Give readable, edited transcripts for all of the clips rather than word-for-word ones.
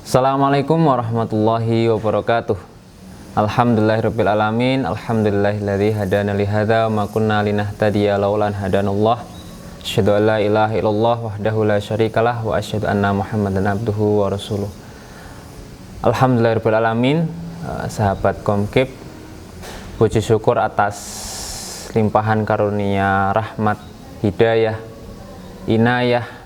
Assalamualaikum warahmatullahi wabarakatuh. Alhamdulillahirabbil alamin. Alhamdulillahilladzi hadana li hadza wa ma kunna linahtadiya laula an hadanallah. Asyhadu an la ilaha illallah wahdahu la syarikalah wa asyhadu anna Muhammadan abduhu wa rasuluh. Alhamdulillahirabbil alamin. Sahabat Komkib, puji syukur atas limpahan karunia rahmat, hidayah, inayah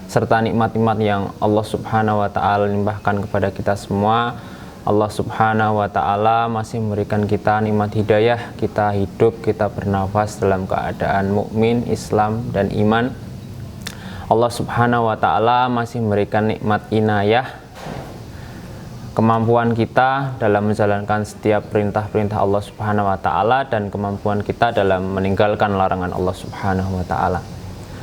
serta nikmat-nikmat yang Allah Subhanahu wa taala limpahkan kepada kita semua. Allah Subhanahu wa taala masih memberikan kita nikmat hidayah, kita hidup, kita bernafas dalam keadaan mukmin, Islam dan iman. Allah Subhanahu wa taala masih memberikan nikmat inayah, kemampuan kita dalam menjalankan setiap perintah-perintah Allah Subhanahu wa taala dan kemampuan kita dalam meninggalkan larangan Allah Subhanahu wa taala.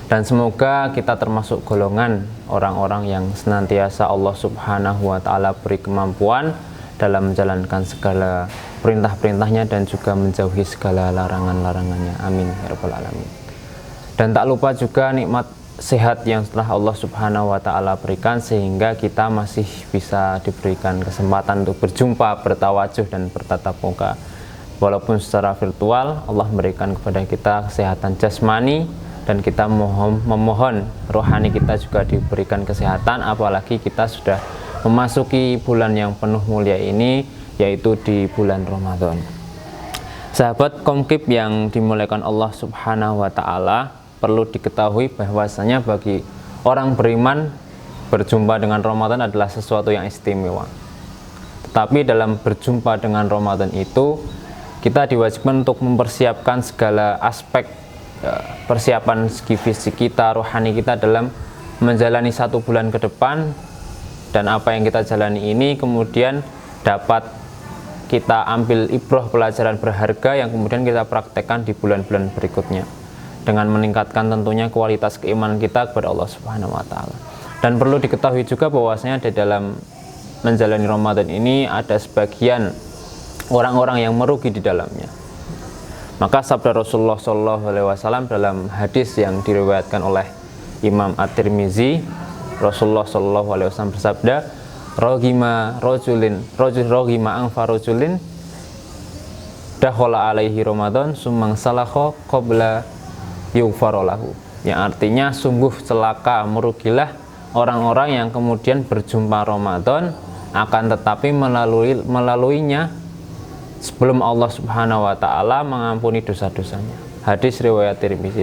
Dan semoga kita termasuk golongan orang-orang yang senantiasa Allah Subhanahu wa taala beri kemampuan dalam menjalankan segala perintah-perintahnya dan juga menjauhi segala larangan-larangannya. Amin ya rabbal alamin. Dan tak lupa juga nikmat sehat yang telah Allah Subhanahu wa taala berikan sehingga kita masih bisa diberikan kesempatan untuk berjumpa, bertawajuh dan bertatap muka. Walaupun secara virtual, Allah memberikan kepada kita kesehatan jasmani dan kita memohon rohani kita juga diberikan kesehatan, apalagi kita sudah memasuki bulan yang penuh mulia ini, yaitu di bulan Ramadan. Sahabat Komkib yang dimuliakan Allah Subhanahu wa taala, perlu diketahui bahwasanya bagi orang beriman berjumpa dengan Ramadan adalah sesuatu yang istimewa. Tetapi dalam berjumpa dengan Ramadan itu kita diwajibkan untuk mempersiapkan segala aspek persiapan segi fisik kita, rohani kita dalam menjalani satu bulan ke depan, dan apa yang kita jalani ini kemudian dapat kita ambil ibroh pelajaran berharga yang kemudian kita praktekkan di bulan-bulan berikutnya dengan meningkatkan tentunya kualitas keimanan kita kepada Allah Subhanahu wa taala. Dan perlu diketahui juga bahwasanya di dalam menjalani Ramadan ini ada sebagian orang-orang yang merugi di dalamnya. Maka sabda Rasulullah SAW dalam hadis yang diriwayatkan oleh Imam At-Tirmizi, Rasulullah SAW bersabda, "Roghima angfa rojulin dakhala alaihi Ramadan sumang salakho qabla yughfarolahu." Yang artinya sungguh celaka, merugilah orang-orang yang kemudian berjumpa Ramadan akan tetapi melaluinya sebelum Allah Subhanahu wa taala mengampuni dosa-dosanya. Hadis riwayat Tirmizi.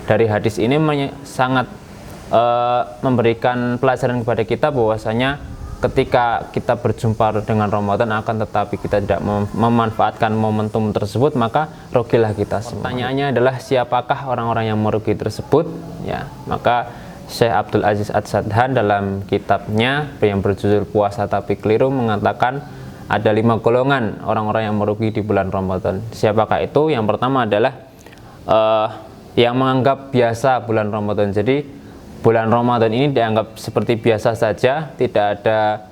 Dari hadis ini sangat memberikan pelajaran kepada kita bahwasanya ketika kita berjumpa dengan Ramadan akan tetapi kita tidak memanfaatkan momentum tersebut, maka rugilah kita semua. Pertanyaannya adalah siapakah orang-orang yang merugi tersebut? Ya, maka Syekh Abdul Aziz Ad-Sadhan dalam kitabnya yang berjudul Puasa Tapi Keliru mengatakan ada 5 golongan orang-orang yang merugi di bulan Ramadan. Siapakah itu? Yang pertama adalah yang menganggap biasa bulan Ramadan. Jadi bulan Ramadan ini dianggap seperti biasa saja, tidak ada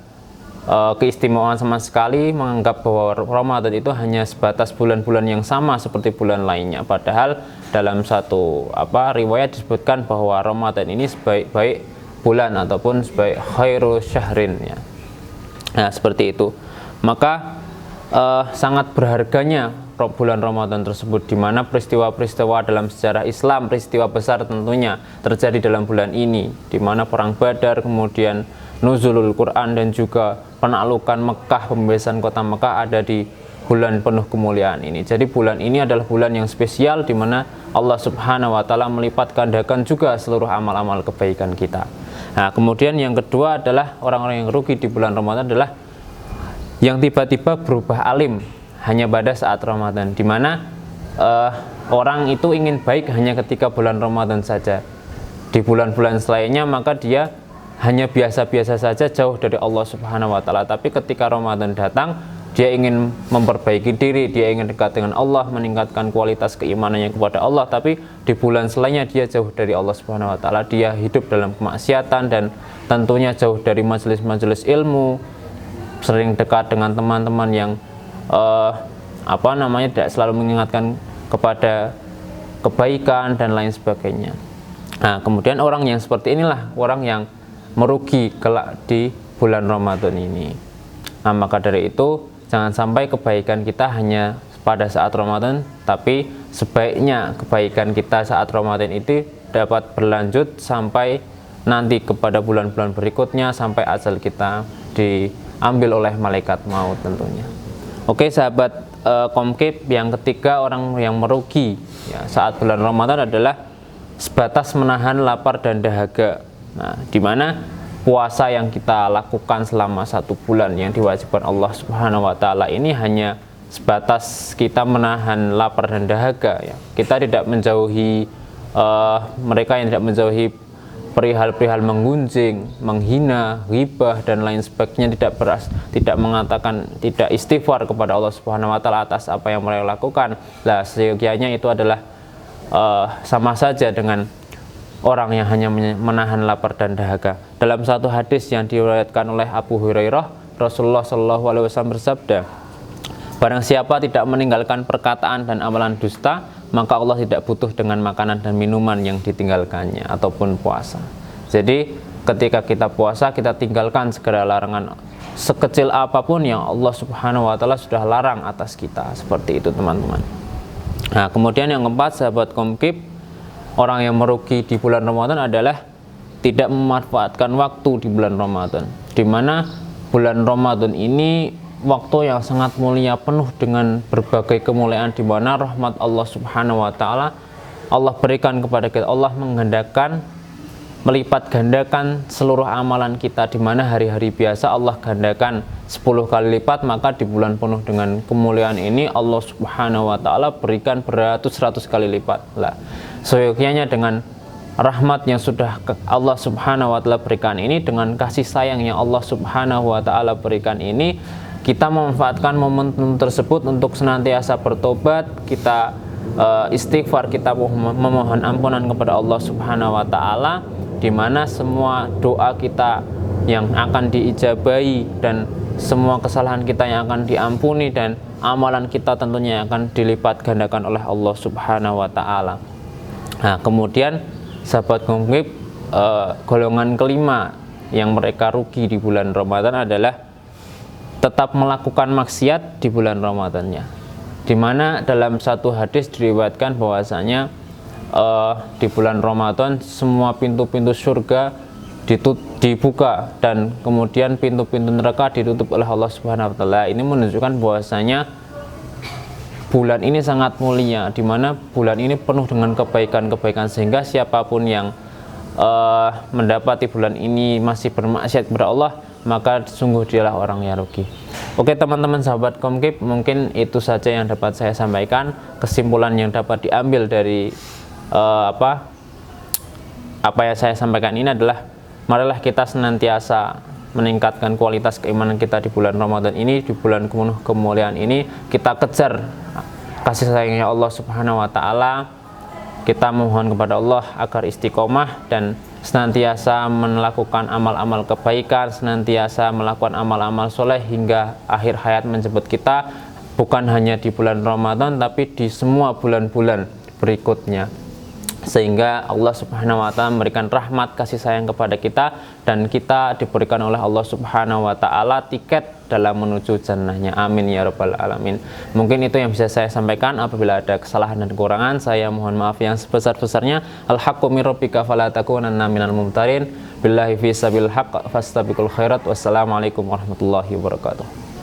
keistimewaan sama sekali, menganggap bahwa Ramadan itu hanya sebatas bulan-bulan yang sama seperti bulan lainnya. Padahal dalam satu riwayat disebutkan bahwa Ramadan ini sebaik-baik bulan ataupun sebaik khairu syahrin ya. Nah, seperti itu. Maka sangat berharganya bulan Ramadan tersebut, di mana peristiwa-peristiwa dalam sejarah Islam, peristiwa besar tentunya terjadi dalam bulan ini, di mana perang Badar, kemudian nuzulul Quran dan juga penaklukan Mekah, pembebasan kota Mekah ada di bulan penuh kemuliaan ini. Jadi bulan ini adalah bulan yang spesial di mana Allah Subhanahu wa taala melipat gandakan juga seluruh amal-amal kebaikan kita. Nah, kemudian yang kedua adalah orang-orang yang rugi di bulan Ramadan adalah yang tiba-tiba berubah alim hanya pada saat Ramadan, di mana orang itu ingin baik hanya ketika bulan Ramadan saja. Di bulan-bulan selainnya maka dia hanya biasa-biasa saja, jauh dari Allah Subhanahu wa taala. Tapi ketika Ramadan datang, dia ingin memperbaiki diri, dia ingin dekat dengan Allah, meningkatkan kualitas keimanannya kepada Allah. Tapi di bulan selainnya dia jauh dari Allah Subhanahu wa taala, dia hidup dalam kemaksiatan dan tentunya jauh dari majelis-majelis ilmu, sering dekat dengan teman-teman yang tidak selalu mengingatkan kepada kebaikan dan lain sebagainya. Nah, kemudian orang yang seperti inilah orang yang merugi kelak di bulan Ramadan ini. Nah, maka dari itu jangan sampai kebaikan kita hanya pada saat Ramadan, tapi sebaiknya kebaikan kita saat Ramadan itu dapat berlanjut sampai nanti kepada bulan-bulan berikutnya, sampai ajal kita diambil oleh malaikat maut tentunya. Oke sahabat Komkib, yang ketiga orang yang merugi ya, saat bulan Ramadan adalah sebatas menahan lapar dan dahaga. Nah, di mana puasa yang kita lakukan selama 1 bulan yang diwajibkan Allah Subhanahu wa Ta'ala ini hanya sebatas kita menahan lapar dan dahaga ya. Kita tidak menjauhi mereka yang tidak menjauhi perihal-perihal menggunjing, menghina, ghibah dan lain sebagainya, tidak mengatakan, tidak istighfar kepada Allah Subhanahu wa Ta'ala atas apa yang mereka lakukan. Lah, seyogianya itu adalah sama saja dengan orang yang hanya menahan lapar dan dahaga. Dalam satu hadis yang diriwayatkan oleh Abu Hurairah, Rasulullah SAW bersabda, barang siapa tidak meninggalkan perkataan dan amalan dusta, maka Allah tidak butuh dengan makanan dan minuman yang ditinggalkannya ataupun puasa. Jadi ketika kita puasa, kita tinggalkan segala larangan sekecil apapun yang Allah Subhanahu wa Ta'ala sudah larang atas kita. Seperti itu teman-teman. Nah, kemudian yang keempat sahabat Komkib, orang yang merugi di bulan Ramadan adalah tidak memanfaatkan waktu di bulan Ramadan, di mana bulan Ramadan ini waktu yang sangat mulia, penuh dengan berbagai kemuliaan, di mana rahmat Allah Subhanahu wa Ta'ala Allah berikan kepada kita. Allah menghendakkan melipat gandakan seluruh amalan kita, di mana hari-hari biasa Allah gandakan 10 kali lipat, maka di bulan penuh dengan kemuliaan ini Allah Subhanahu wa Ta'ala berikan beratus-ratus kali lipat. Lah, seyogianya dengan rahmat yang sudah Allah Subhanahu wa Ta'ala berikan ini, dengan kasih sayang yang Allah Subhanahu wa Ta'ala berikan ini, kita memanfaatkan momentum tersebut untuk senantiasa bertobat, kita istighfar, kita memohon ampunan kepada Allah Subhanahu wa Ta'ala, di mana semua doa kita yang akan diijabahi dan semua kesalahan kita yang akan diampuni dan amalan kita tentunya akan dilipat gandakan oleh Allah Subhanahu wa Ta'ala. Nah, kemudian sahabat Komkib, golongan kelima yang mereka rugi di bulan Ramadan adalah tetap melakukan maksiat di bulan Ramadannya, di mana dalam satu hadis diriwayatkan bahwasanya di bulan Ramadan semua pintu-pintu surga dibuka dan kemudian pintu-pintu neraka ditutup oleh Allah Subhanahu wa Ta'ala. Ini menunjukkan bahwasanya bulan ini sangat mulia, di mana bulan ini penuh dengan kebaikan-kebaikan, sehingga siapapun yang mendapati bulan ini masih bermaksiat kepada Allah, maka sungguh dialah orang yang rugi. Oke teman-teman sahabat Komkib, mungkin itu saja yang dapat saya sampaikan. Kesimpulan yang dapat diambil dari apa yang saya sampaikan ini adalah, marilah kita senantiasa meningkatkan kualitas keimanan kita di bulan Ramadan ini, di bulan penuh kemuliaan ini. Kita kejar kasih sayangnya Allah Subhanahu wa Ta'ala, kita mohon kepada Allah agar istiqomah dan senantiasa melakukan amal-amal kebaikan, senantiasa melakukan amal-amal soleh hingga akhir hayat menjemput kita, bukan hanya di bulan Ramadan tapi di semua bulan-bulan berikutnya, sehingga Allah Subhanahu wa Ta'ala memberikan rahmat kasih sayang kepada kita dan kita diberikan oleh Allah Subhanahu wa Ta'ala tiket dalam menuju jannahnya. Amin ya rabbal alamin. Mungkin itu yang bisa saya sampaikan. Apabila ada kesalahan dan kekurangan, saya mohon maaf yang sebesar-besarnya. Al-haqqu min rabbika fala takunanna minal mumtarin. Billahi fi sabil haqq fastabiqul khairat. Wassalamualaikum warahmatullahi wabarakatuh.